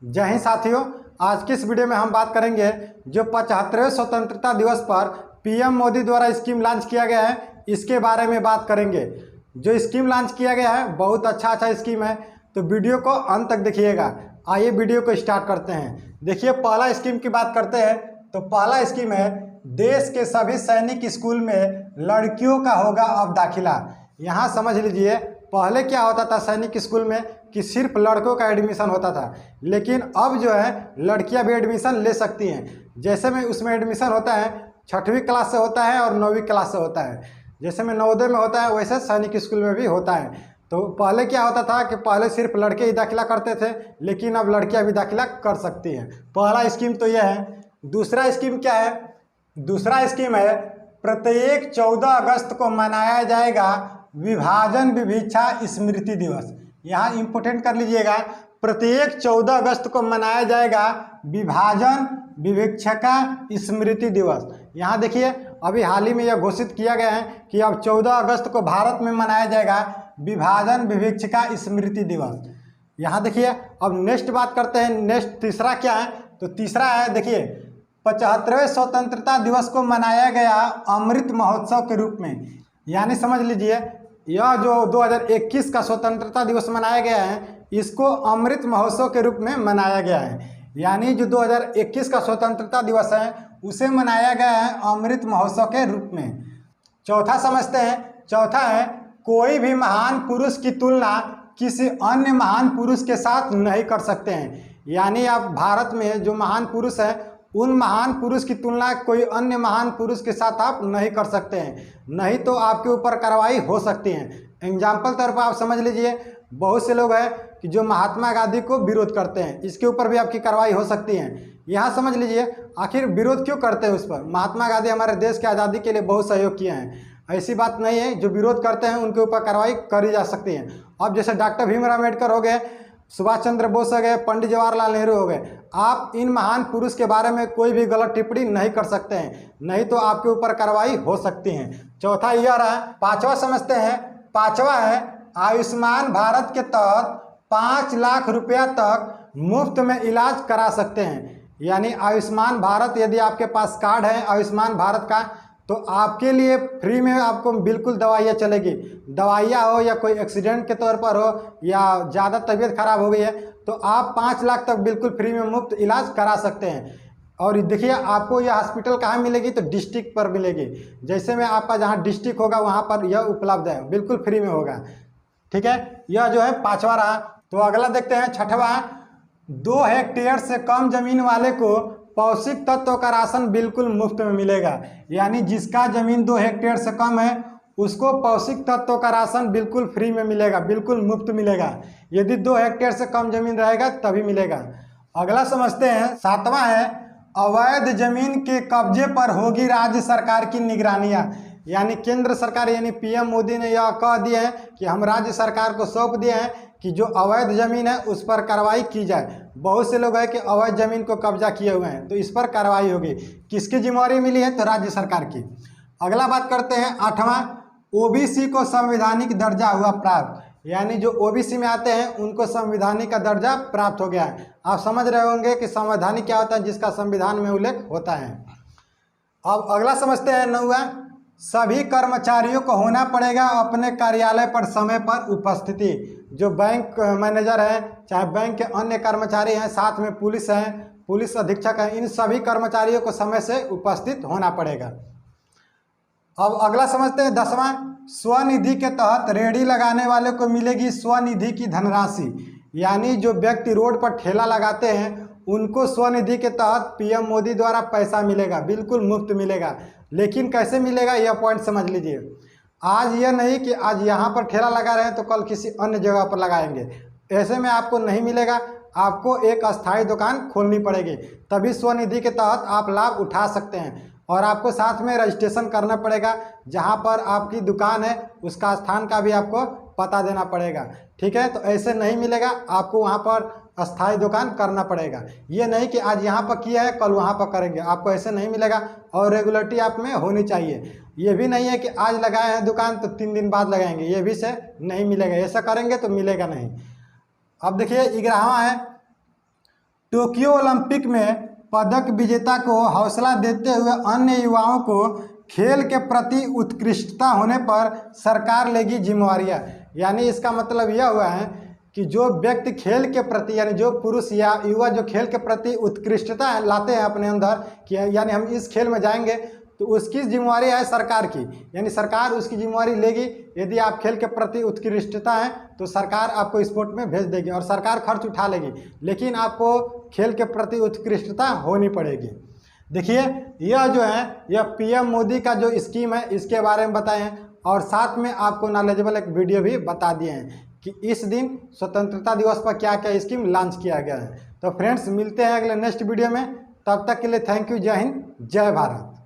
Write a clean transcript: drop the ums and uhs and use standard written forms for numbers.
जय हिंद साथियों, आज की इस वीडियो में हम बात करेंगे जो 75वें स्वतंत्रता दिवस पर पीएम मोदी द्वारा स्कीम लॉन्च किया गया है, इसके बारे में बात करेंगे। जो स्कीम लॉन्च किया गया है बहुत अच्छा स्कीम है, तो वीडियो को अंत तक देखिएगा। आइए वीडियो को स्टार्ट करते हैं। देखिए, पहला स्कीम की बात करते हैं तो पहला स्कीम है देश के सभी सैनिक स्कूल में लड़कियों का होगा अब दाखिला। यहाँ समझ लीजिए, पहले क्या होता था सैनिक स्कूल में कि सिर्फ लड़कों का एडमिशन होता था, लेकिन अब जो है लड़कियां भी एडमिशन ले सकती हैं। जैसे में उसमें एडमिशन होता है 6वीं क्लास से होता है और 9वीं क्लास से होता है। जैसे में नवोदय में होता है वैसे सैनिक स्कूल में भी होता है। तो पहले क्या होता था कि पहले सिर्फ लड़के ही दाखिला करते थे, लेकिन अब लड़कियां भी दाखिला कर सकती हैं। पहला स्कीम तो यह है। दूसरा स्कीम क्या है? दूसरा स्कीम है प्रत्येक 14 अगस्त को मनाया जाएगा विभाजन विभिक्षा स्मृति दिवस। यहाँ इंपोर्टेंट कर लीजिएगा, प्रत्येक 14 अगस्त को मनाया जाएगा विभाजन विभिक्षा स्मृति दिवस। यहाँ देखिए, अभी हाल ही में यह घोषित किया गया है कि अब 14 अगस्त को भारत में मनाया जाएगा विभाजन विभिक्षा स्मृति दिवस। यहाँ देखिए, अब नेक्स्ट बात करते हैं। नेक्स्ट तीसरा क्या है? तो तीसरा है, देखिए, 75वें स्वतंत्रता दिवस को मनाया गया अमृत महोत्सव के रूप में। यानी समझ लीजिए, यह जो 2021 का स्वतंत्रता दिवस मनाया गया है, इसको अमृत महोत्सव के रूप में मनाया गया है। यानी जो 2021 का स्वतंत्रता दिवस है उसे मनाया गया है अमृत महोत्सव के रूप में। चौथा समझते हैं। चौथा है कोई भी महान पुरुष की तुलना किसी अन्य महान पुरुष के साथ नहीं कर सकते हैं। यानी आप भारत में जो महान पुरुष है उन महान पुरुष की तुलना कोई अन्य महान पुरुष के साथ आप नहीं कर सकते हैं, नहीं तो आपके ऊपर कार्रवाई हो सकती है। एग्जाम्पल तौर पर आप समझ लीजिए, बहुत से लोग हैं कि जो महात्मा गांधी को विरोध करते हैं, इसके ऊपर भी आपकी कार्रवाई हो सकती है। यहाँ समझ लीजिए, आखिर विरोध क्यों करते हैं उस पर? महात्मा गांधी हमारे देश की आज़ादी के लिए बहुत सहयोग किए हैं, ऐसी बात नहीं है। जो विरोध करते हैं उनके ऊपर कार्रवाई करी जा सकती है। अब जैसे डॉक्टर भीमराव अम्बेडकर हो गए, सुभाष चंद्र बोस हो गए, पंडित जवाहरलाल नेहरू हो गए, आप इन महान पुरुष के बारे में कोई भी गलत टिप्पणी नहीं कर सकते हैं, नहीं तो आपके ऊपर कार्रवाई हो सकती है। चौथा यह रहा। पांचवा समझते हैं। पांचवा है आयुष्मान भारत के तहत 5 लाख रुपया तक मुफ्त में इलाज करा सकते हैं। यानी आयुष्मान भारत, यदि आपके पास कार्ड है आयुष्मान भारत का, तो आपके लिए फ्री में आपको बिल्कुल दवाइयाँ चलेगी। दवाइयाँ हो या कोई एक्सीडेंट के तौर पर हो या ज़्यादा तबीयत खराब हो गई है, तो आप 5 लाख तक बिल्कुल फ्री में मुफ्त इलाज करा सकते हैं। और देखिए, आपको यह हॉस्पिटल कहाँ मिलेगी? तो डिस्ट्रिक्ट पर मिलेगी। जैसे में आपका जहाँ डिस्ट्रिक्ट होगा वहाँ पर यह उपलब्ध है, बिल्कुल फ्री में होगा। ठीक है, यह जो है पाँचवा रहा। तो अगला देखते हैं, छठवा। 2 हेक्टेयर से कम जमीन वाले को पौष्टिक तत्व का राशन बिल्कुल मुफ्त में मिलेगा। यानी जिसका जमीन 2 हेक्टेयर से कम है उसको पौष्टिक तत्व का राशन बिल्कुल फ्री में मिलेगा, बिल्कुल मुफ्त मिलेगा। यदि 2 हेक्टेयर से कम जमीन रहेगा तभी मिलेगा। अगला समझते हैं, सातवां है अवैध जमीन के कब्जे पर होगी राज्य सरकार की निगरानियाँ। यानी केंद्र सरकार यानी पीएम मोदी ने यह कह दिया है कि हम राज्य सरकार को सौंप दिए हैं कि जो अवैध जमीन है उस पर कार्रवाई की जाए। बहुत से लोग हैं कि अवैध जमीन को कब्जा किए हुए हैं, तो इस पर कार्रवाई होगी। किसकी जिम्मेवारी मिली है? तो राज्य सरकार की। अगला बात करते हैं, आठवां। ओबीसी को संवैधानिक दर्जा हुआ प्राप्त। यानी जो ओबीसी में आते हैं उनको संवैधानिक का दर्जा प्राप्त हो गया है। आप समझ रहे होंगे कि संवैधानिक क्या होता है, जिसका संविधान में उल्लेख होता है। अब अगला समझते हैं, नौवां। सभी कर्मचारियों को होना पड़ेगा अपने कार्यालय पर समय पर उपस्थिति। जो बैंक मैनेजर हैं, चाहे बैंक के अन्य कर्मचारी हैं, साथ में पुलिस हैं, पुलिस अधीक्षक हैं, इन सभी कर्मचारियों को समय से उपस्थित होना पड़ेगा। अब अगला समझते हैं, 10वां। स्वनिधि के तहत रेहड़ी लगाने वाले को मिलेगी स्वनिधि की धनराशि। यानी जो व्यक्ति रोड पर ठेला लगाते हैं उनको स्वनिधि के तहत पीएम मोदी द्वारा पैसा मिलेगा, बिल्कुल मुफ्त मिलेगा। लेकिन कैसे मिलेगा यह पॉइंट समझ लीजिए। आज यह नहीं कि आज यहाँ पर ठेला लगा रहे हैं तो कल किसी अन्य जगह पर लगाएंगे, ऐसे में आपको नहीं मिलेगा। आपको एक अस्थायी दुकान खोलनी पड़ेगी, तभी स्वनिधि के तहत आप लाभ उठा सकते हैं। और आपको साथ में रजिस्ट्रेशन करना पड़ेगा, जहाँ पर आपकी दुकान है उसका स्थान का भी आपको पता देना पड़ेगा। ठीक है, तो ऐसे नहीं मिलेगा, आपको वहाँ पर अस्थायी दुकान करना पड़ेगा। ये नहीं कि आज यहाँ पर किया है कल वहाँ पर करेंगे, आपको ऐसे नहीं मिलेगा। और रेगुलरिटी आप में होनी चाहिए। ये भी नहीं है कि आज लगाए हैं दुकान तो 3 दिन बाद लगाएंगे, ये भी से नहीं मिलेगा। ऐसा करेंगे तो मिलेगा नहीं। अब देखिए 11वां है टोक्यो ओलंपिक में पदक विजेता को हौसला देते हुए अन्य युवाओं को खेल के प्रति उत्कृष्टता होने पर सरकार लेगी जिम्मेवारियां। यानी इसका मतलब यह हुआ है कि जो व्यक्ति खेल के प्रति, यानी जो पुरुष या युवा जो खेल के प्रति उत्कृष्टता लाते हैं अपने अंदर कि यानी हम इस खेल में जाएंगे, तो उसकी जिम्मेवारी है सरकार की, यानी सरकार उसकी जिम्मेवारी लेगी। यदि आप खेल के प्रति उत्कृष्टता हैं तो सरकार आपको स्पोर्ट में भेज देगी और सरकार खर्च उठा लेगी, लेकिन आपको खेल के प्रति उत्कृष्टता होनी पड़ेगी। देखिए यह जो है यह पीएम मोदी का जो स्कीम है इसके बारे में बताए हैं और साथ में आपको नॉलेजेबल एक वीडियो भी बता दिए हैं कि इस दिन स्वतंत्रता दिवस पर क्या क्या स्कीम लॉन्च किया गया है। तो फ्रेंड्स मिलते हैं अगले नेक्स्ट वीडियो में, तब तक के लिए थैंक यू। जय हिंद, जय भारत।